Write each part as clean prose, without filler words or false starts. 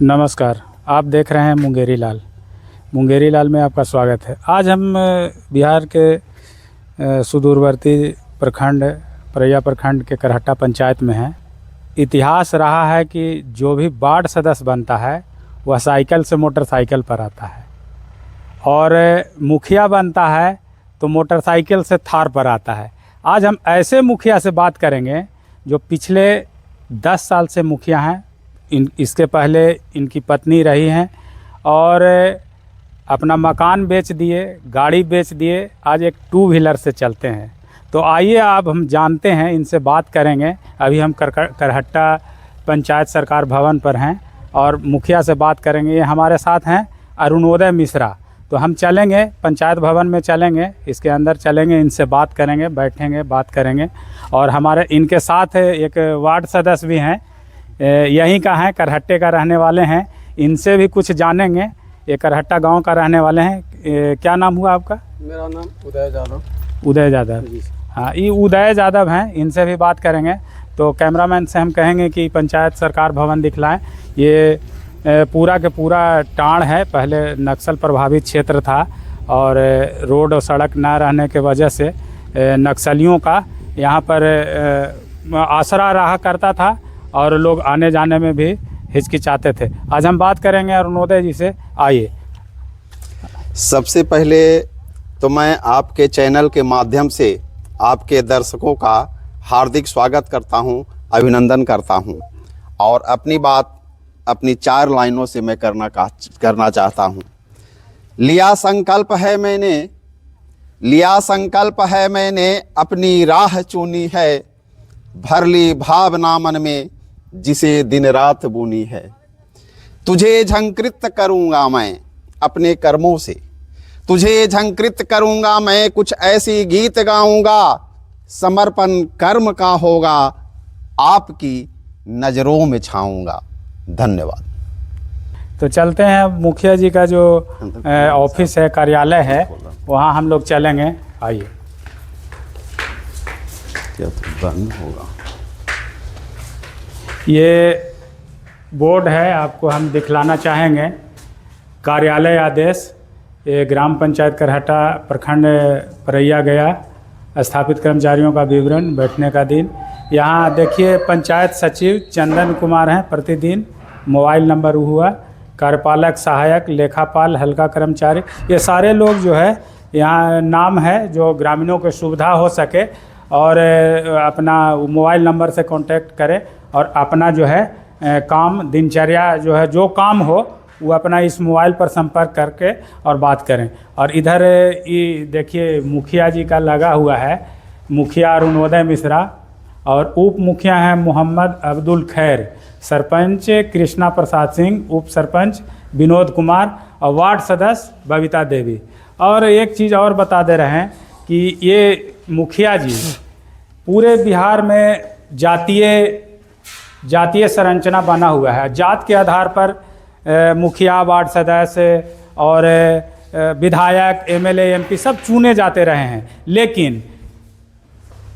नमस्कार, आप देख रहे हैं मुंगेरी लाल। मुंगेरी लाल में आपका स्वागत है। आज हम बिहार के सुदूरवर्ती प्रखंड परैया प्रखंड के करहट्टा पंचायत में हैं। इतिहास रहा है कि जो भी वार्ड सदस्य बनता है वह साइकिल से मोटरसाइकिल पर आता है और मुखिया बनता है तो मोटरसाइकिल से थार पर आता है। आज हम ऐसे मुखिया से बात करेंगे जो पिछले 10 साल से मुखिया हैं। इसके पहले इनकी पत्नी रही हैं और अपना मकान बेच दिए, गाड़ी बेच दिए, आज एक 2 व्हीलर से चलते हैं। तो आइए अब हम जानते हैं, इनसे बात करेंगे। अभी हम करहट्टा पंचायत सरकार भवन पर हैं और मुखिया से बात करेंगे। ये हमारे साथ हैं अरुणोदय मिश्रा। तो हम चलेंगे पंचायत भवन में, चलेंगे इसके अंदर, चलेंगे इनसे बात करेंगे, बैठेंगे बात करेंगे। और हमारे इनके साथ एक वार्ड सदस्य भी हैं, यहीं का है, करहट्टे का रहने वाले हैं। इनसे भी कुछ जानेंगे। ये करहट्टा गांव का रहने वाले हैं। क्या नाम हुआ आपका? मेरा नाम उदय जादव। उदय यादव। हाँ, ये उदय यादव हैं, इनसे भी बात करेंगे। तो कैमरामैन से हम कहेंगे कि पंचायत सरकार भवन दिखलाएं। ये पूरा के पूरा टाँड़ है, पहले नक्सल प्रभावित क्षेत्र था और रोड और सड़क न रहने के वजह से नक्सलियों का यहाँ पर आसरा रहा करता था और लोग आने जाने में भी हिचकिचाते थे। आज हम बात करेंगे अरुणोदय जी से। आइए। सबसे पहले तो मैं आपके चैनल के माध्यम से आपके दर्शकों का हार्दिक स्वागत करता हूं, अभिनंदन करता हूं और अपनी बात अपनी 4 लाइनों से मैं करना चाहता हूं। लिया संकल्प है मैंने अपनी राह चुनी है, भर ली भावना मन में जिसे दिन रात बुनी है। तुझे झंकृत करूँगा मैं अपने कर्मों से, तुझे झंकृत करूँगा मैं, कुछ ऐसी गीत गाऊँगा, समर्पण कर्म का होगा, आपकी नज़रों में छाऊँगा। धन्यवाद। तो चलते हैं मुखिया जी का जो ऑफिस है, कार्यालय है, वहाँ हम लोग चलेंगे। आइए। क्या तो बंद होगा? ये बोर्ड है, आपको हम दिखलाना चाहेंगे। कार्यालय आदेश, ये ग्राम पंचायत करहट्टा प्रखंड परैया गया, स्थापित कर्मचारियों का विवरण, बैठने का दिन। यहाँ देखिए पंचायत सचिव चंदन कुमार हैं, प्रतिदिन मोबाइल नंबर हुआ, कार्यपालक, सहायक, लेखापाल, हल्का कर्मचारी, ये सारे लोग जो है यहाँ नाम है जो ग्रामीणों को सुविधा हो सके और अपना मोबाइल नंबर से कांटेक्ट करें और अपना जो है काम, दिनचर्या जो है, जो काम हो वो अपना इस मोबाइल पर संपर्क करके और बात करें। और इधर ये देखिए मुखिया जी का लगा हुआ है, मुखिया अरुणोदय मिश्रा और उप मुखिया हैं मोहम्मद अब्दुल खैर, सरपंच कृष्णा प्रसाद सिंह, उप सरपंच विनोद कुमार और वार्ड सदस्य बबीता देवी। और एक चीज़ और बता दे रहे हैं कि ये मुखिया जी पूरे बिहार में जातीय संरचना बना हुआ है। जात के आधार पर मुखिया, वार्ड सदस्य और विधायक, एमएलए, एमपी सब चुने जाते रहे हैं। लेकिन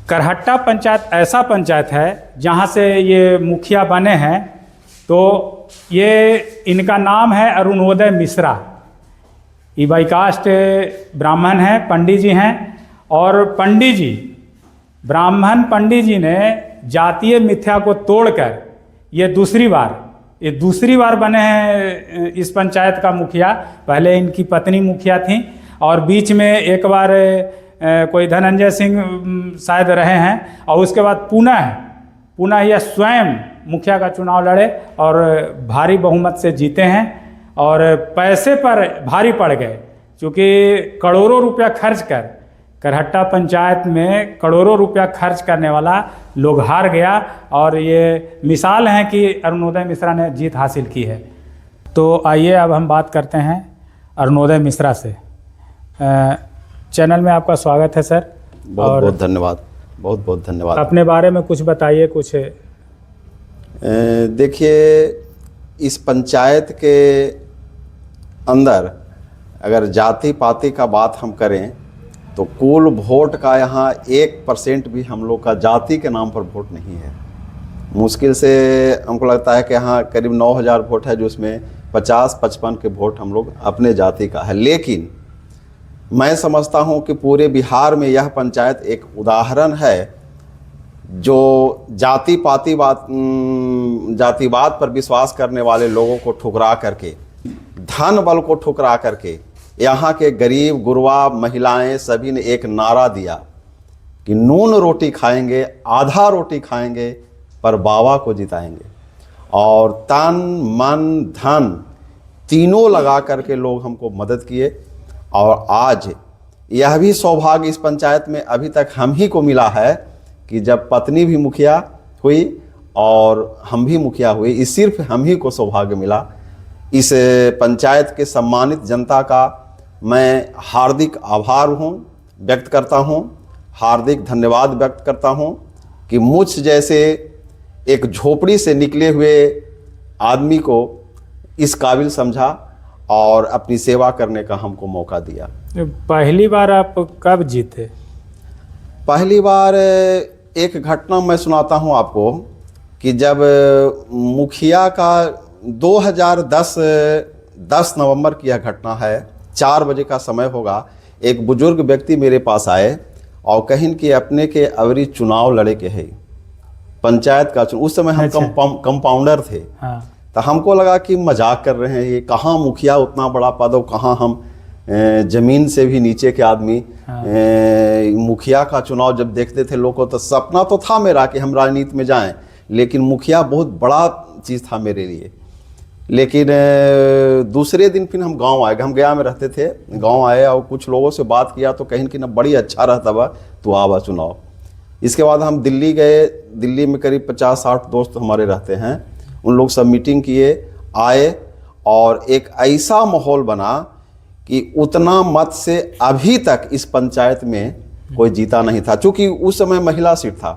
करहट्टा पंचायत ऐसा पंचायत है जहां से ये मुखिया बने हैं, तो ये इनका नाम है अरुणोदय मिश्रा। ये बाई कास्ट ब्राह्मण हैं, पंडित जी हैं और पंडित जी, ब्राह्मण पंडित जी ने जातीय मिथ्या को तोड़कर ये दूसरी बार बने हैं इस पंचायत का मुखिया। पहले इनकी पत्नी मुखिया थी और बीच में एक बार कोई धनंजय सिंह शायद रहे हैं और उसके बाद पुनः यह स्वयं मुखिया का चुनाव लड़े और भारी बहुमत से जीते हैं और पैसे पर भारी पड़ गए, क्योंकि करोड़ों रुपया खर्च कर करहट्टा पंचायत में करोड़ों रुपया खर्च करने वाला लोग हार गया। और ये मिसाल है कि अरुणोदय मिश्रा ने जीत हासिल की है। तो आइए अब हम बात करते हैं अरुणोदय मिश्रा से। चैनल में आपका स्वागत है सर। बहुत बहुत धन्यवाद, बहुत बहुत धन्यवाद। अपने बारे में कुछ बताइए। कुछ देखिए, इस पंचायत के अंदर अगर जाति पाति का बात हम करें तो कुल वोट का यहाँ 1% भी हम लोग का जाति के नाम पर वोट नहीं है। मुश्किल से हमको लगता है कि यहाँ करीब 9,000 वोट है, जो उसमें 50-55 के वोट हम लोग अपने जाति का है। लेकिन मैं समझता हूँ कि पूरे बिहार में यह पंचायत एक उदाहरण है जो जातिवाद पर विश्वास करने वाले लोगों को ठुकरा करके, धन बल को ठुकरा करके, यहाँ के गरीब गुरबा महिलाएं सभी ने एक नारा दिया कि नून रोटी खाएंगे, आधा रोटी खाएंगे, पर बाबा को जिताएंगे। और तन मन धन तीनों लगा करके लोग हमको मदद किए। और आज यह भी सौभाग्य इस पंचायत में अभी तक हम ही को मिला है कि जब पत्नी भी मुखिया हुई और हम भी मुखिया हुए, इस सिर्फ हम ही को सौभाग्य मिला। इस पंचायत के सम्मानित जनता का मैं हार्दिक आभार व्यक्त करता हूँ, हार्दिक धन्यवाद व्यक्त करता हूँ कि मुझ जैसे एक झोपड़ी से निकले हुए आदमी को इस काबिल समझा और अपनी सेवा करने का हमको मौका दिया। पहली बार आप कब जीते? पहली बार एक घटना मैं सुनाता हूँ आपको कि जब मुखिया का 2010 नवंबर की यह घटना है, 4 बजे का समय होगा। एक बुजुर्ग व्यक्ति मेरे पास आए और कहीं कि अपने के अवरी चुनाव लड़े के है, पंचायत का चुनाव। उस समय हम कंपाउंडर थे। हाँ। तो हमको लगा कि मजाक कर रहे हैं, ये कहाँ मुखिया उतना बड़ा पद हो, कहाँ हम जमीन से भी नीचे के आदमी। हाँ। मुखिया का चुनाव जब देखते थे लोगों, तो सपना तो था मेरा कि हम राजनीति में जाएं, लेकिन मुखिया बहुत बड़ा चीज़ था मेरे लिए। लेकिन दूसरे दिन फिर हम गांव आए, हम गया में रहते थे, गांव आए और कुछ लोगों से बात किया तो कहीं कि ना बड़ी अच्छा रहता बा, तो आवा चुनाव। इसके बाद हम दिल्ली गए। दिल्ली में करीब 50-60 दोस्त हमारे रहते हैं, उन लोग सब मीटिंग किए, आए और एक ऐसा माहौल बना कि उतना मत से अभी तक इस पंचायत में कोई जीता नहीं था। चूँकि उस समय महिला सीट था,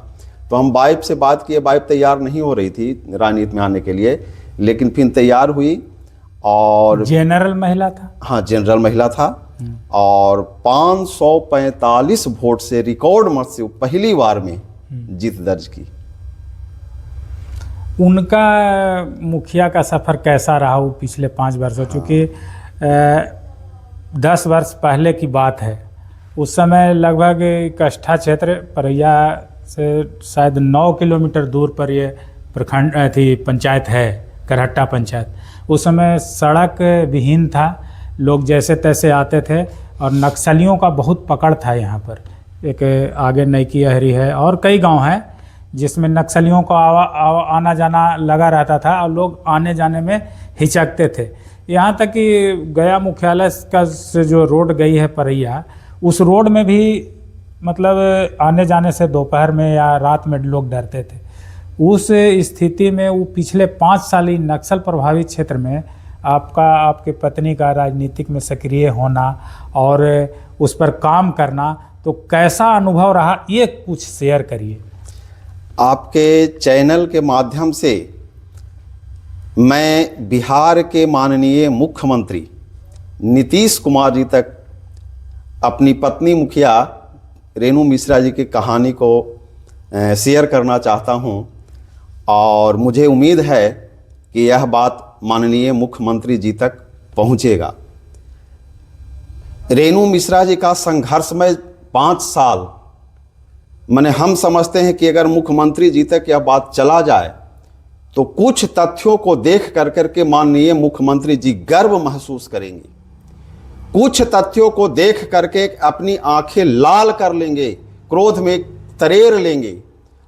तो हम वाइफ से बात किए, वाइफ तैयार नहीं हो रही थी राजनीति में आने के लिए, लेकिन फिर तैयार हुई। और जनरल महिला था? हाँ, जनरल महिला था। और 545 वोट से रिकॉर्ड मत से पहली बार में जीत दर्ज की। उनका मुखिया का सफ़र कैसा रहा वो पिछले 5 वर्षों? चूँकि 10 वर्ष पहले की बात है, उस समय लगभग कष्ठा क्षेत्र परैया से शायद 9 किलोमीटर दूर पर ये प्रखंड थी पंचायत है, करहट्टा पंचायत। उस समय सड़क विहीन था, लोग जैसे तैसे आते थे और नक्सलियों का बहुत पकड़ था यहाँ पर। एक आगे नईकी अहरी है और कई गांव हैं जिसमें नक्सलियों का आना जाना लगा रहता था और लोग आने जाने में हिचकते थे। यहाँ तक कि गया मुख्यालय का से जो रोड गई है परैया, उस रोड में भी मतलब आने जाने से दोपहर में या रात में लोग डरते थे। उस स्थिति में वो पिछले 5 साल ही नक्सल प्रभावित क्षेत्र में आपके पत्नी का राजनीतिक में सक्रिय होना और उस पर काम करना, तो कैसा अनुभव रहा, ये कुछ शेयर करिए। आपके चैनल के माध्यम से मैं बिहार के माननीय मुख्यमंत्री नीतीश कुमार जी तक अपनी पत्नी मुखिया रेणु मिश्रा जी की कहानी को शेयर करना चाहता हूं। और मुझे उम्मीद है कि यह बात माननीय मुख्यमंत्री जी तक पहुंचेगा। रेणु मिश्रा जी का संघर्षमय 5 साल, माने हम समझते हैं कि अगर मुख्यमंत्री जी तक यह बात चला जाए तो कुछ तथ्यों को देख करके माननीय मुख्यमंत्री जी गर्व महसूस करेंगे। कुछ तथ्यों को देख करके अपनी आंखें लाल कर लेंगे, क्रोध में तरेर लेंगे,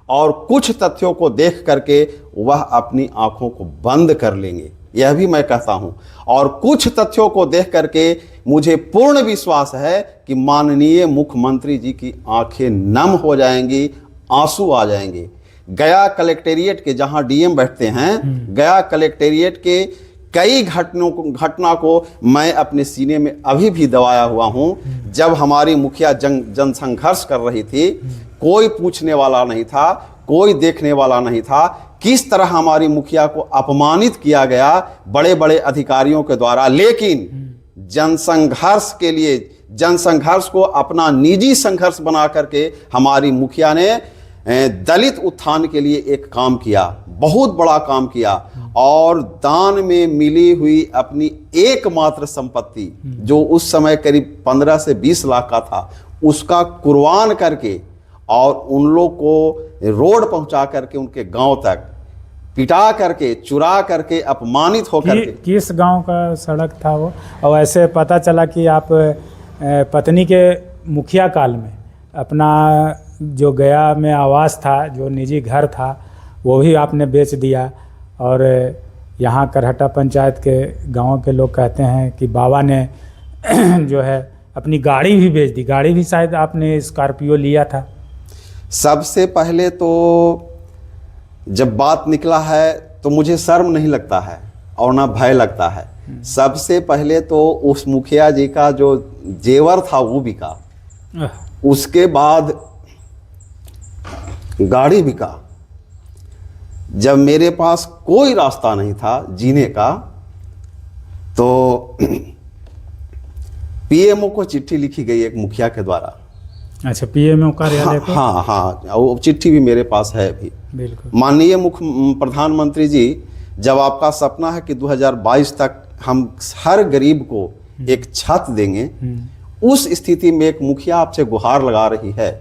और कुछ तथ्यों को देख करके वह अपनी आंखों को बंद कर लेंगे, यह भी मैं कहता हूं। और कुछ तथ्यों को देख करके मुझे पूर्ण विश्वास है कि माननीय मुख्यमंत्री जी की आंखें नम हो जाएंगी, आंसू आ जाएंगे। गया कलेक्टेरिएट के जहां डीएम बैठते हैं, गया कलेक्टेरिएट के कई घटना को मैं अपने सीने में अभी भी दबाया हुआ हूं। जब हमारी मुखिया जनसंघर्ष कर रही थी, कोई पूछने वाला नहीं था, कोई देखने वाला नहीं था। किस तरह हमारी मुखिया को अपमानित किया गया बड़े बड़े अधिकारियों के द्वारा, लेकिन जनसंघर्ष के लिए, जनसंघर्ष को अपना निजी संघर्ष बना करके हमारी मुखिया ने दलित उत्थान के लिए एक काम किया, बहुत बड़ा काम किया, और दान में मिली हुई अपनी एकमात्र संपत्ति जो उस समय करीब 15 से 20 लाख का था, उसका कुर्बान करके और उन लोग को रोड पहुंचा करके उनके गांव तक पिटा करके, चुरा करके, अपमानित होकर के। किस गांव का सड़क था वो? और ऐसे पता चला कि आप पत्नी के मुखिया काल में अपना जो गया में आवास था, जो निजी घर था, वो भी आपने बेच दिया। और यहाँ करहटा पंचायत के गांव के लोग कहते हैं कि बाबा ने जो है अपनी गाड़ी भी बेच दी। गाड़ी भी शायद आपने स्कॉर्पियो लिया था। सबसे पहले तो जब बात निकला है तो मुझे शर्म नहीं लगता है और ना भय लगता है। सबसे पहले तो उस मुखिया जी का जो जेवर था वो बिका, उसके बाद गाड़ी बिका। जब मेरे पास कोई रास्ता नहीं था जीने का, तो पीएमओ को चिट्ठी लिखी गई एक मुखिया के द्वारा। अच्छा, पीएमओ कार्यालय को? हाँ, वो चिट्ठी भी मेरे पास है अभी। बिल्कुल। माननीय प्रधानमंत्री जी, जब आपका सपना है कि 2022 तक हम हर गरीब को एक छत देंगे, उस स्थिति में एक मुखिया आपसे गुहार लगा रही है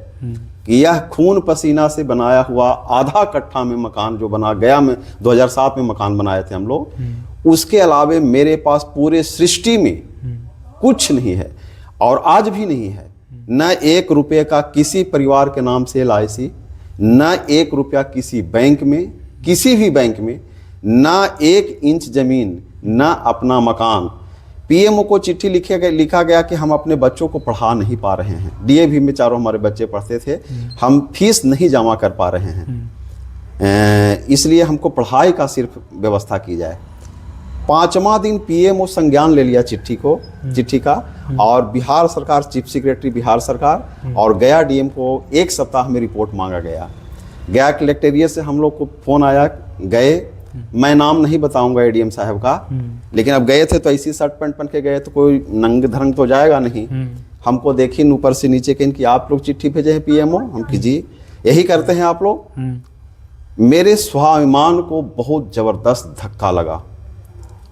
कि यह खून पसीना से बनाया हुआ आधा कट्ठा में मकान जो बना गया में 2007 में मकान बनाए थे हम लोग, उसके अलावे मेरे पास पूरे सृष्टि में कुछ नहीं है और आज भी नहीं है। न 1 रुपये का किसी परिवार के नाम से LIC, न 1 रुपया किसी बैंक में, किसी भी बैंक में, न 1 इंच जमीन, न अपना मकान। पीएमओ को चिट्ठी लिखा गया कि हम अपने बच्चों को पढ़ा नहीं पा रहे हैं। डीएवी में चारों हमारे बच्चे पढ़ते थे, हम फीस नहीं जमा कर पा रहे हैं, इसलिए हमको पढ़ाई का सिर्फ व्यवस्था की जाए। 5वां दिन पीएमओ संज्ञान ले लिया चिट्ठी का, और बिहार सरकार, चीफ सेक्रेटरी बिहार सरकार और गया डीएम को 1 सप्ताह में रिपोर्ट मांगा गया। गया कलेक्टेरिएट से हम लोग को फोन आया, गए, मैं नाम नहीं बताऊंगा एडीएम साहब का, लेकिन अब गए थे तो ऐसी शर्ट पैंट पहन के गए तो कोई नंग धरंग तो जाएगा नहीं। हमको देखी ऊपर से नीचे के कि आप लोग चिट्ठी भेजे हैं पीएमओ, हम कि जी यही करते हैं आप लोग। मेरे स्वाभिमान को बहुत जबरदस्त धक्का लगा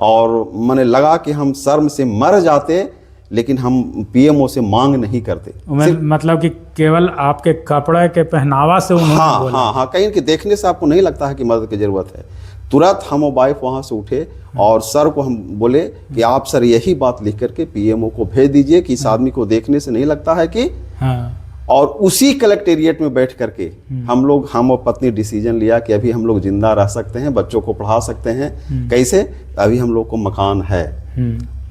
और मैंने लगा कि हम शर्म से मर जाते, लेकिन हम पीएमओ से मांग नहीं करते। मतलब कि केवल आपके कपड़े के पहनावा से उन्होंने बोला। हाँ, कहीं कि देखने से आपको नहीं लगता है कि मदद की जरूरत है। तुरंत हम और वाइफ वहाँ से उठे और सर को हम बोले कि आप सर यही बात लिख करके पीएमओ को भेज दीजिए कि इस आदमी को देखने से नहीं लगता है कि। और उसी कलेक्टेरिएट में बैठ करके हम और पत्नी डिसीजन लिया कि अभी हम लोग जिंदा रह सकते हैं, बच्चों को पढ़ा सकते हैं। कैसे? अभी हम लोग को मकान है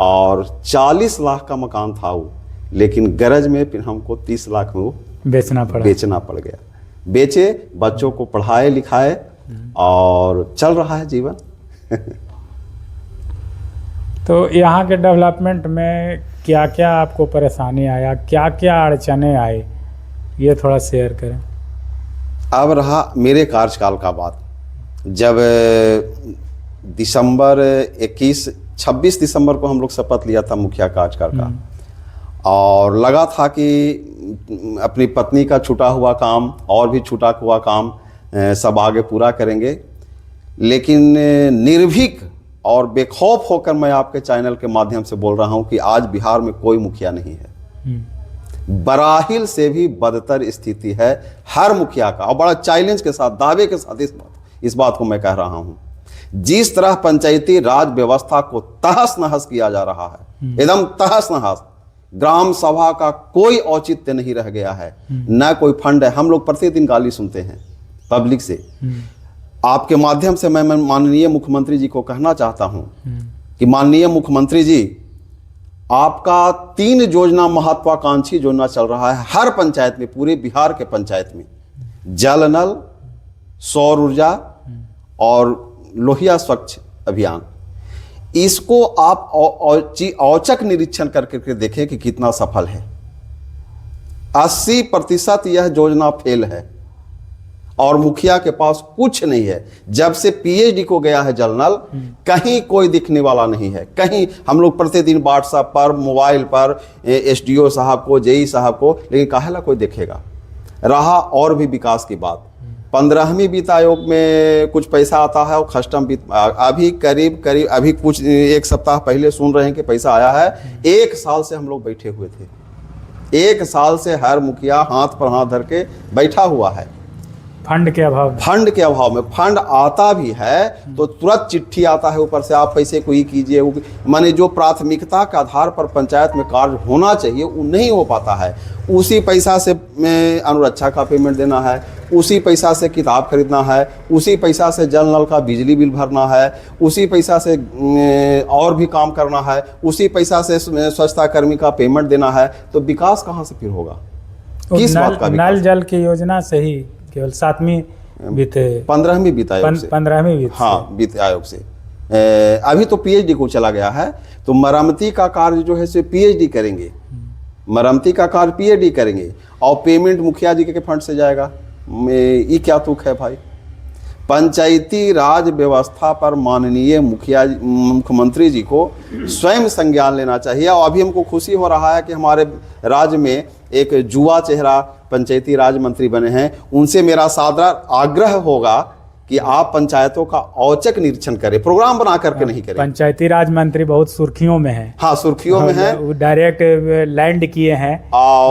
और 40 लाख का मकान था वो, लेकिन गरज में फिर हमको 30 लाख में वो बेचना पड़ गया। बेचे, बच्चों को पढ़ाए लिखाए और चल रहा है जीवन। तो यहाँ के डेवलपमेंट में क्या क्या आपको परेशानी आया, क्या क्या अड़चने आए, ये थोड़ा शेयर करें। अब रहा मेरे कार्यकाल का बात, जब दिसंबर 26 दिसंबर को हम लोग शपथ लिया था मुखिया कार्यकाल का, और लगा था कि अपनी पत्नी का छूटा हुआ काम और भी छूटा हुआ काम सब आगे पूरा करेंगे। लेकिन निर्भीक और बेखौफ होकर मैं आपके चैनल के माध्यम से बोल रहा हूं कि आज बिहार में कोई मुखिया नहीं है। बराहिल से भी बदतर स्थिति है हर मुखिया का, और बड़ा चैलेंज के साथ, दावे के साथ इस बात को मैं कह रहा हूं। जिस तरह पंचायती राज व्यवस्था को तहस नहस किया जा रहा है, एकदम तहस नहस, ग्राम सभा का कोई औचित्य नहीं रह गया है, न कोई फंड है। हम लोग प्रतिदिन गाली सुनते हैं पब्लिक से। आपके माध्यम से मैं माननीय मुख्यमंत्री जी को कहना चाहता हूं कि माननीय मुख्यमंत्री जी, आपका 3 योजना महत्वाकांक्षी योजना चल रहा है हर पंचायत में, पूरे बिहार के पंचायत में, जल नल, सौर ऊर्जा और लोहिया स्वच्छ अभियान। इसको आप औचक निरीक्षण करके देखें कि कितना सफल है। 80% यह योजना फेल है और मुखिया के पास कुछ नहीं है। जब से पीएचडी को गया है जल नल, कहीं कोई दिखने वाला नहीं है। कहीं हम लोग प्रतिदिन व्हाट्सएप पर, मोबाइल पर एसडीओ साहब को, जेई साहब को, लेकिन काहेला कोई देखेगा। रहा और भी विकास की बात, 15वीं वित्त आयोग में कुछ पैसा आता है और कस्टम वित्त अभी करीब अभी कुछ एक सप्ताह पहले सुन रहे हैं कि पैसा आया है। 1 साल से हम लोग बैठे हुए थे, 1 साल से हर मुखिया हाथ पर हाथ धर के बैठा हुआ है फंड के अभाव में। फंड आता भी है तो तुरंत चिट्ठी आता है ऊपर से, आप पैसे को ही कीजिए। माने जो प्राथमिकता के आधार पर पंचायत में कार्य होना चाहिए वो नहीं हो पाता है। उसी पैसा से अनुरक्षा का पेमेंट देना है, उसी पैसा से किताब खरीदना है, उसी पैसा से जल नल का बिजली बिल भरना है, उसी पैसा से और भी काम करना है, उसी पैसा से स्वच्छता कर्मी का पेमेंट देना है। तो विकास कहाँ से फिर होगा? किस बात का? नल जल की योजना से ही केवल 7वीं वित्त 15वीं वित्त आयोग से, 15वीं वित्त, हाँ वित्त आयोग से। अभी तो पीएचडी को चला गया है। तो मरम्मती का कार्य जो है से पीएचडी करेंगे, मरम्मती का कार्य पीएचडी करेंगे और पेमेंट मुखिया जी के फंड से जाएगा। ये क्या तुक है भाई? पंचायती राज व्यवस्था पर माननीय मुख्यमंत्री जी को स्वयं संज्ञान लेना चाहिए। और अभी हमको खुशी हो रहा है कि हमारे राज्य में एक युवा चेहरा पंचायती राज मंत्री बने हैं। उनसे मेरा सादर आग्रह होगा कि आप पंचायतों का औचक निरीक्षण करें, प्रोग्राम बना करके नहीं करें। पंचायती राज मंत्री बहुत सुर्खियों में है। हाँ, सुर्खियों में है। वो डायरेक्ट लैंड किए हैं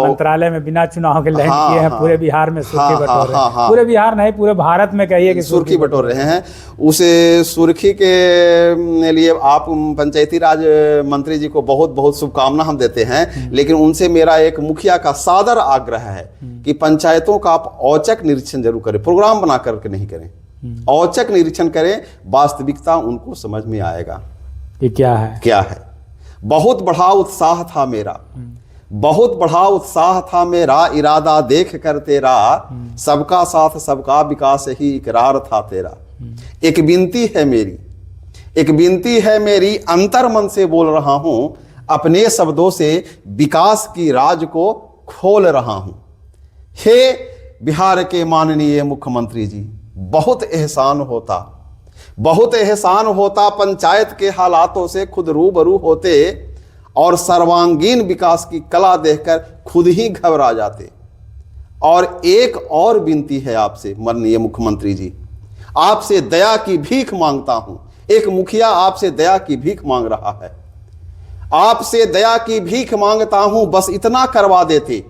मंत्रालय में, बिना चुनाव के लैंड किए हैं। पूरे बिहार में सुर्खी बटोर रहे हैं। पूरे बिहार नहीं, पूरे भारत में कहिए कि सुर्खी बटोर रहे हैं। उस सुर्खी के लिए आप पंचायती राज मंत्री जी को बहुत बहुत शुभकामना हम देते हैं। लेकिन उनसे मेरा एक मुखिया का सादर आग्रह है कि पंचायतों का आप औचक निरीक्षण जरूर करें, प्रोग्राम बना करके नहीं करें। औचक निरीक्षण करें, वास्तविकता उनको समझ में आएगा कि क्या है। बहुत बड़ा उत्साह था मेरा, बहुत बड़ा उत्साह था मेरा, इरादा देख कर तेरा, सबका साथ सबका विकास ही इकरार था तेरा। एक विनती है मेरी, अंतर मन से बोल रहा हूं, अपने शब्दों से विकास की राज को खोल रहा हूं। हे बिहार के माननीय मुख्यमंत्री जी, बहुत एहसान होता पंचायत के हालातों से खुद रूबरू होते और सर्वांगीण विकास की कला देखकर खुद ही घबरा जाते। और एक और विनती है आपसे माननीय मुख्यमंत्री जी, आपसे दया की भीख मांगता हूं। एक मुखिया आपसे दया की भीख मांग रहा है, आपसे दया की भीख मांगता हूं, बस इतना करवा देते,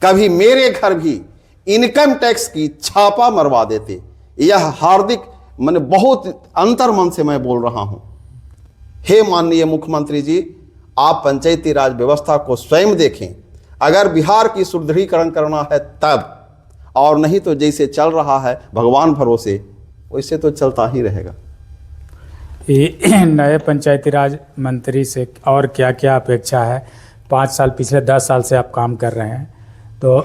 कभी मेरे घर भी इनकम टैक्स की छापा मरवा देते। यह हार्दिक मैंने बहुत अंतर मन से मैं बोल रहा हूं। हे माननीय मुख्यमंत्री जी, आप पंचायती राज व्यवस्था को स्वयं देखें। अगर बिहार की सुदृढ़ीकरण करना है तब, और नहीं तो जैसे चल रहा है भगवान भरोसे वैसे तो चलता ही रहेगा। नए पंचायती राज मंत्री से और क्या क्या अपेक्षा है? 5 साल, पिछले 10 साल से आप काम कर रहे हैं, तो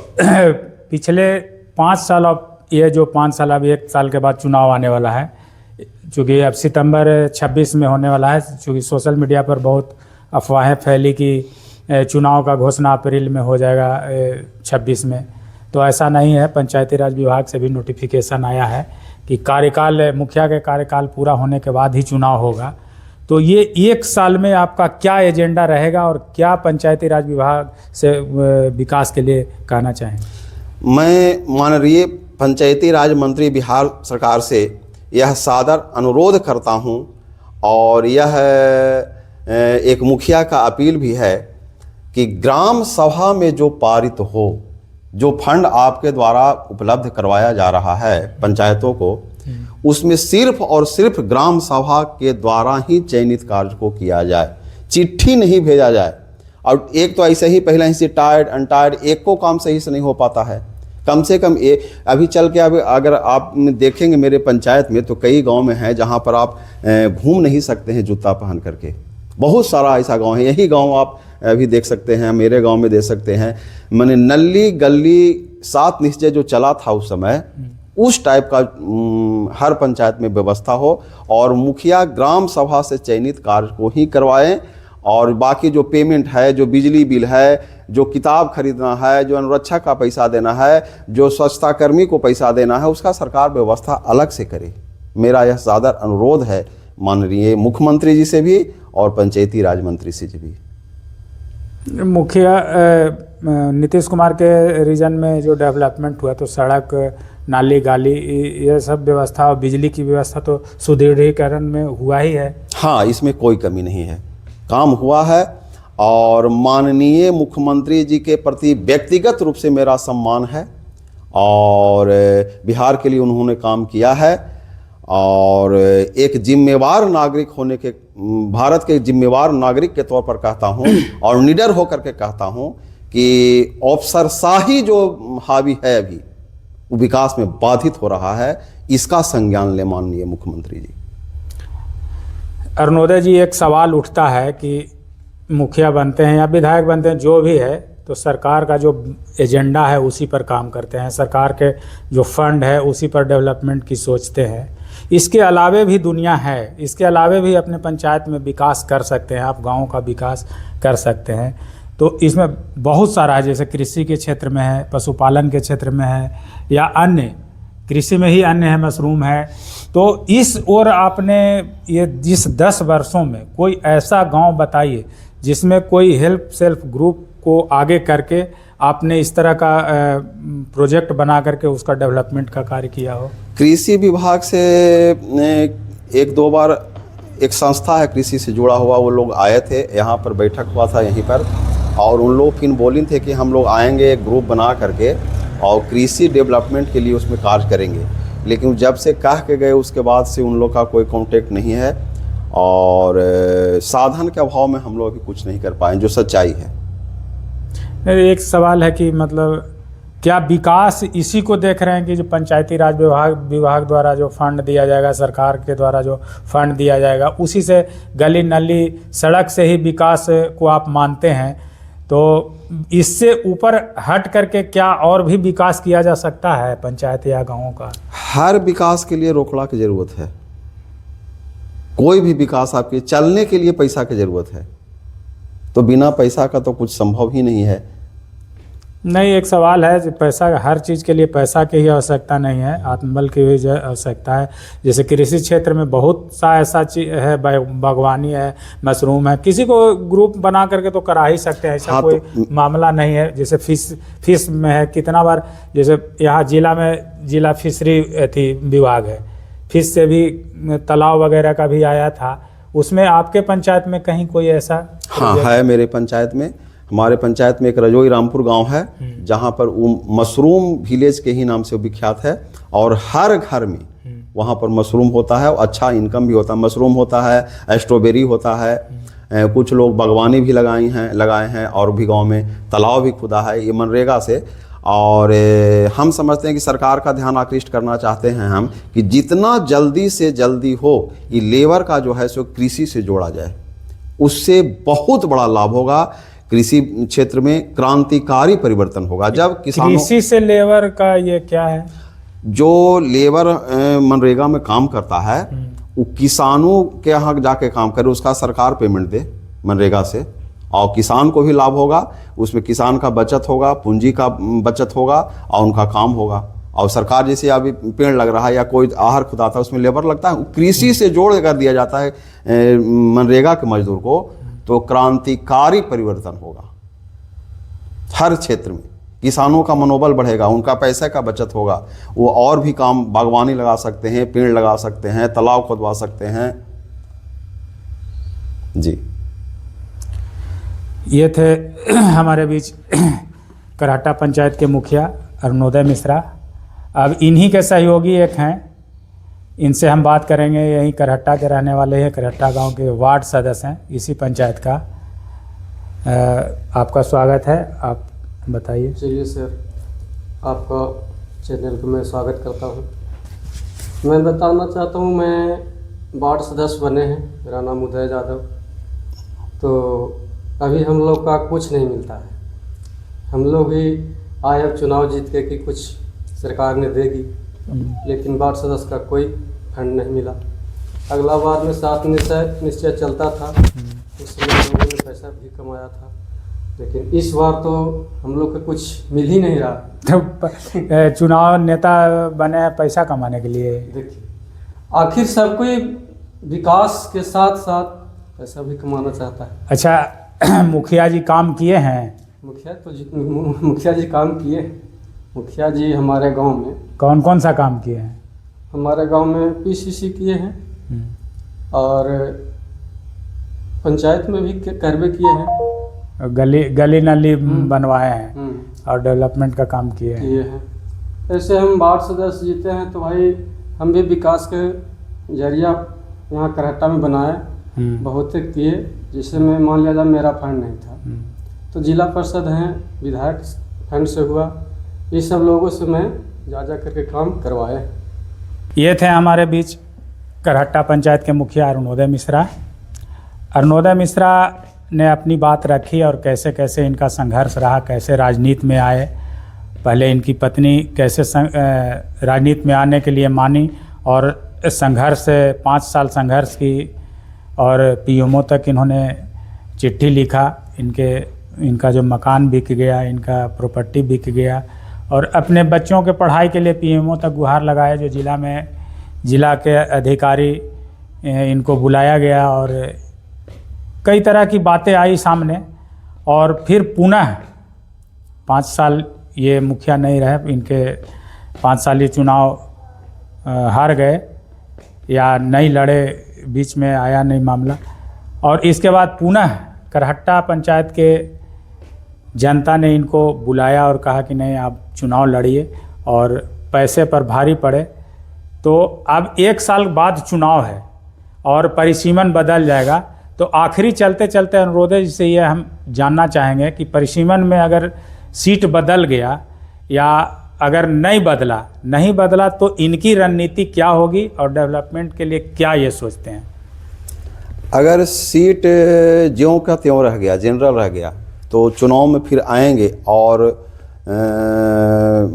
पिछले 5 साल, अब ये जो 5 साल, अब 1 साल के बाद चुनाव आने वाला है, चूँकि अब सितंबर 26 में होने वाला है। चूँकि सोशल मीडिया पर बहुत अफवाहें फैली कि चुनाव का घोषणा अप्रैल में हो जाएगा 26 में, तो ऐसा नहीं है। पंचायती राज विभाग से भी नोटिफिकेशन आया है कि मुखिया के कार्यकाल पूरा होने के बाद ही चुनाव होगा। तो ये 1 साल में आपका क्या एजेंडा रहेगा और क्या पंचायती राज विभाग से विकास के लिए कहना चाहें? मैं माननीय पंचायती राज मंत्री बिहार सरकार से यह सादर अनुरोध करता हूं, और यह एक मुखिया का अपील भी है कि ग्राम सभा में जो पारित हो, जो फंड आपके द्वारा उपलब्ध करवाया जा रहा है पंचायतों को, उसमें सिर्फ और सिर्फ ग्राम सभा के द्वारा ही चयनित कार्य को किया जाए, चिट्ठी नहीं भेजा जाए। और एक तो ऐसे ही पहले ही से टायर्ड अनटायर्ड एक को काम सही से नहीं हो पाता है। कम से कम अभी चल के अगर आप देखेंगे मेरे पंचायत में, तो कई गांव में है जहां पर आप घूम नहीं सकते हैं जूता पहन करके। बहुत सारा ऐसा गांव है, यही गांव आप अभी देख सकते हैं, मेरे गांव में देख सकते हैं। मैंने नल्ली गली 7 निश्चय जो चला था उस समय, उस टाइप का हर पंचायत में व्यवस्था हो, और मुखिया ग्राम सभा से चयनित कार्य को ही करवाएं, और बाकी जो पेमेंट है, जो बिजली बिल है, जो किताब खरीदना है, जो अनुरक्षा का पैसा देना है, जो स्वच्छता कर्मी को पैसा देना है, उसका सरकार व्यवस्था अलग से करे। मेरा यह सादर अनुरोध है माननीय मुख्यमंत्री जी से भी और पंचायती राज मंत्री से भी। मुखिया नीतीश कुमार के रीजन में जो डेवलपमेंट हुआ तो सड़क, नाली, गाली, ये सब व्यवस्था और बिजली की व्यवस्था तो सुदृढ़ीकरण में हुआ ही है। हाँ, इसमें कोई कमी नहीं है, काम हुआ है। और माननीय मुख्यमंत्री जी के प्रति व्यक्तिगत रूप से मेरा सम्मान है और बिहार के लिए उन्होंने काम किया है। और एक जिम्मेवार नागरिक होने के, भारत के जिम्मेवार नागरिक के तौर पर कहता हूँ और निडर होकर के कहता हूँ कि अफसरशाही जो हावी है अभी वो विकास में बाधित हो रहा है, इसका संज्ञान ले माननीय मुख्यमंत्री जी। अरुणोदय जी, एक सवाल उठता है कि मुखिया बनते हैं या विधायक बनते हैं, जो भी है, तो सरकार का जो एजेंडा है उसी पर काम करते हैं, सरकार के जो फंड है उसी पर डेवलपमेंट की सोचते हैं। इसके अलावे भी दुनिया है, इसके अलावे भी अपने पंचायत में विकास कर सकते हैं, आप गाँव का विकास कर सकते हैं। तो इसमें बहुत सारा है, जैसे कृषि के क्षेत्र में है, पशुपालन के क्षेत्र में है, या अन्य कृषि में ही अन्य है, मशरूम है। तो इस ओर आपने ये जिस 10 वर्षों में कोई ऐसा गांव बताइए जिसमें कोई हेल्प सेल्फ ग्रुप को आगे करके आपने इस तरह का प्रोजेक्ट बना करके उसका डेवलपमेंट का कार्य किया हो। कृषि विभाग से 1-2 बार एक संस्था है कृषि से जुड़ा हुआ, वो लोग आए थे, यहाँ पर बैठक हुआ था यहीं पर, और उन लोग की बोलिंग थे कि हम लोग आएंगे एक ग्रुप बना करके और कृषि डेवलपमेंट के लिए उसमें कार्य करेंगे। लेकिन जब से कह के गए उसके बाद से उन लोग का कोई कांटेक्ट नहीं है और साधन के अभाव में हम लोग अभी कुछ नहीं कर पाए, जो सच्चाई है। एक सवाल है कि मतलब क्या विकास इसी को देख रहे हैं कि जो पंचायती राज विभाग द्वारा जो फंड दिया जाएगा, सरकार के द्वारा जो फंड दिया जाएगा, उसी से गली नली सड़क से ही विकास को आप मानते हैं? तो इससे ऊपर हट करके क्या और भी विकास किया जा सकता है पंचायत या गाँवों का? हर विकास के लिए रोकड़ा की ज़रूरत है। कोई भी विकास आपके चलने के लिए पैसा की ज़रूरत है, तो बिना पैसा का तो कुछ संभव ही नहीं है। नहीं, एक सवाल है कि पैसा, हर चीज़ के लिए पैसा की ही आवश्यकता नहीं है, आत्मबल की भी आवश्यकता है। जैसे कृषि क्षेत्र में बहुत सा ऐसा चीज़ है, बागवानी है, मशरूम है, किसी को ग्रुप बना करके तो करा ही सकते हैं, ऐसा हाँ, कोई मामला नहीं है। जैसे फिश में है, कितना बार जैसे यहाँ जिला में जिला फिशरी थी विभाग है, फिश से भी तालाब वगैरह का भी आया था, उसमें आपके पंचायत में कहीं कोई ऐसा? हाँ है, मेरे पंचायत में, हमारे पंचायत में एक रजोई रामपुर गांव है जहां पर वो मशरूम विलेज के ही नाम से विख्यात है और हर घर में वहां पर मशरूम होता है और अच्छा इनकम भी होता है। मशरूम होता है, स्ट्रॉबेरी होता है, कुछ लोग बागवानी भी लगाए हैं और भी गांव में तालाब भी खुदा है, ये मनरेगा से। और हम समझते हैं कि सरकार का ध्यान आकृष्ट करना चाहते हैं हम कि जितना जल्दी से जल्दी हो ये लेबर का जो है सो कृषि से जोड़ा जाए, उससे बहुत बड़ा लाभ होगा। कृषि क्षेत्र में क्रांतिकारी परिवर्तन होगा। जब किसानों, कृषि से लेबर का ये क्या है? जो लेबर मनरेगा में काम करता है वो किसानों के यहाँ जाके काम करे, उसका सरकार पेमेंट दे मनरेगा से, और किसान को भी लाभ होगा, उसमें किसान का बचत होगा, पूंजी का बचत होगा और उनका काम होगा। और सरकार जैसे अभी पेड़ लग रहा है या कोई आहर खुदाता है उसमें लेबर लगता है, कृषि से जोड़ कर दिया जाता है मनरेगा के मजदूर को, तो क्रांतिकारी परिवर्तन होगा हर क्षेत्र में। किसानों का मनोबल बढ़ेगा, उनका पैसे का बचत होगा, वो और भी काम, बागवानी लगा सकते हैं, पेड़ लगा सकते हैं, तालाब खुदवा सकते हैं। जी, ये थे हमारे बीच कराटा पंचायत के मुखिया अरुणोदय मिश्रा। अब इन्हीं के सहयोगी एक हैं, इनसे हम बात करेंगे। यहीं करहट्टा के रहने वाले हैं, करहट्टा गांव के वार्ड सदस्य हैं इसी पंचायत का। आपका स्वागत है, आप बताइए। चलिए सर, आपका चैनल को मैं स्वागत करता हूं। मैं बताना चाहता हूं, मैं वार्ड सदस्य बने हैं, मेरा नाम उदय यादव। तो अभी हम लोग का कुछ नहीं मिलता है। हम लोग भी आए अब चुनाव जीत के कि कुछ सरकार ने देगी, लेकिन वार्ड सदस्य का कोई फंड नहीं मिला। अगला बार में 7 निश्चय चलता था, उस समय लोगों ने पैसा भी कमाया था, लेकिन इस बार तो हम लोग को कुछ मिल ही नहीं रहा। तो चुनाव नेता बने हैं पैसा कमाने के लिए? देखिए, आखिर सब कोई विकास के साथ साथ पैसा भी कमाना चाहता है। अच्छा, मुखिया जी काम किए हैं मुखिया जी काम किए। मुखिया जी हमारे गांव में कौन कौन सा काम किए हैं? हमारे गांव में पीसीसी किए हैं और पंचायत में भी कार्य किए हैं। गली नाली बनवाए हैं और डेवलपमेंट का काम किए हैं। ऐसे हम वार्ड सदस्य जीते हैं तो भाई हम भी विकास के जरिया यहाँ करहट्टा में बनाए, बहुत किए, जिससे मैं मान लिया जाए मेरा फंड नहीं था तो जिला परिषद हैं, विधायक फंड से हुआ, ये सब लोगों से मैं जा करके काम करवाए। ये थे हमारे बीच करहट्टा पंचायत के मुखिया अरुणोदय मिश्रा। अरुणोदय मिश्रा ने अपनी बात रखी और कैसे कैसे इनका संघर्ष रहा, कैसे राजनीति में आए। पहले इनकी पत्नी कैसे राजनीति में आने के लिए मानी और संघर्ष 5 साल संघर्ष की और पीएमओ तक इन्होंने चिट्ठी लिखा। इनका जो मकान बिक गया, इनका प्रॉपर्टी बिक गया और अपने बच्चों के पढ़ाई के लिए पीएमओ तक गुहार लगाए। जो जिला के अधिकारी इनको बुलाया गया और कई तरह की बातें आई सामने और फिर पुनः 5 साल ये मुखिया नहीं रहे, इनके 5 साल ये चुनाव हार गए या नहीं लड़े, बीच में आया नहीं मामला। और इसके बाद पुनः करहट्टा पंचायत के जनता ने इनको बुलाया और कहा कि नहीं आप चुनाव लड़िए और पैसे पर भारी पड़े। तो अब 1 साल बाद चुनाव है और परिसीमन बदल जाएगा। तो आखिरी चलते चलते अनुरोध जी से ये हम जानना चाहेंगे कि परिसीमन में अगर सीट बदल गया या अगर नहीं बदला तो इनकी रणनीति क्या होगी और डेवलपमेंट के लिए क्या ये सोचते हैं? अगर सीट ज्यों का त्यों रह गया, जनरल रह गया, तो चुनाव में फिर आएंगे और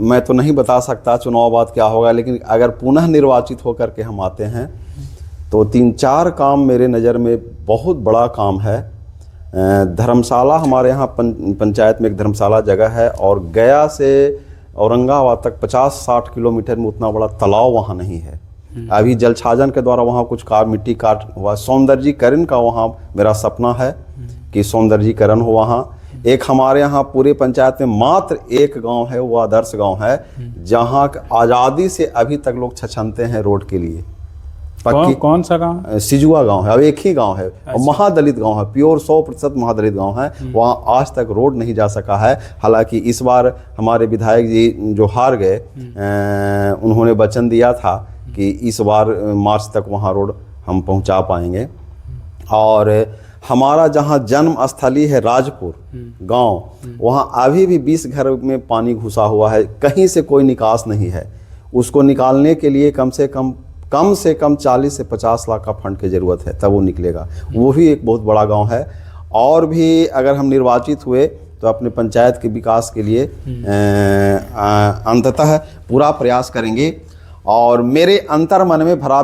मैं तो नहीं बता सकता चुनाव बाद क्या होगा, लेकिन अगर पुनः निर्वाचित होकर के हम आते हैं तो 3-4 काम मेरे नज़र में बहुत बड़ा काम है। धर्मशाला, हमारे यहाँ पंचायत में एक धर्मशाला जगह है और गया से औरंगाबाद तक 50-60 किलोमीटर में उतना बड़ा तालाब वहाँ नहीं है। अभी जल छाजन के द्वारा वहाँ कुछ मिट्टी काट हुआ, सौंदर्यीकरण का वहाँ मेरा सपना है कि सौंदर्यीकरण हो वहाँ। एक हमारे यहाँ पूरे पंचायत में मात्र एक गांव है, वो आदर्श गांव है जहाँ आज़ादी से अभी तक लोग छछनते हैं रोड के लिए। कौन सा गांव? सिजुआ गांव है, अब एक ही गांव है और महादलित गांव है, प्योर 100% महादलित गांव है। वहाँ आज तक रोड नहीं जा सका है। हालांकि इस बार हमारे विधायक जी जो हार गए, उन्होंने वचन दिया था कि इस बार मार्च तक वहाँ रोड हम पहुँचा पाएंगे। और हमारा जहाँ जन्म स्थली है राजपुर गांव, वहाँ अभी भी 20 घर में पानी घुसा हुआ है, कहीं से कोई निकास नहीं है। उसको निकालने के लिए कम से कम 40 से 50 लाख का फंड की ज़रूरत है, तब वो निकलेगा। वो भी एक बहुत बड़ा गांव है। और भी अगर हम निर्वाचित हुए तो अपने पंचायत के विकास के लिए अंततः पूरा प्रयास करेंगे। और मेरे अंतर मन में भरा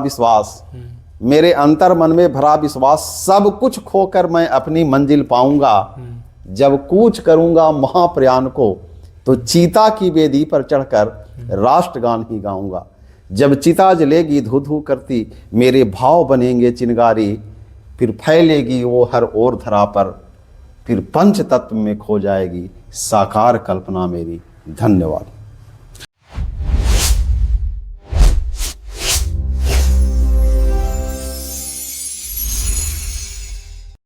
विश्वास, सब कुछ खोकर मैं अपनी मंजिल पाऊंगा। जब कूच करूंगा महाप्रयाण को, तो चीता की बेदी पर चढ़कर राष्ट्रगान ही गाऊंगा। जब चिता जलेगी धू धू करती, मेरे भाव बनेंगे चिनगारी। फिर फैलेगी वो हर ओर धरा पर, फिर पंच तत्व में खो जाएगी साकार कल्पना मेरी। धन्यवाद।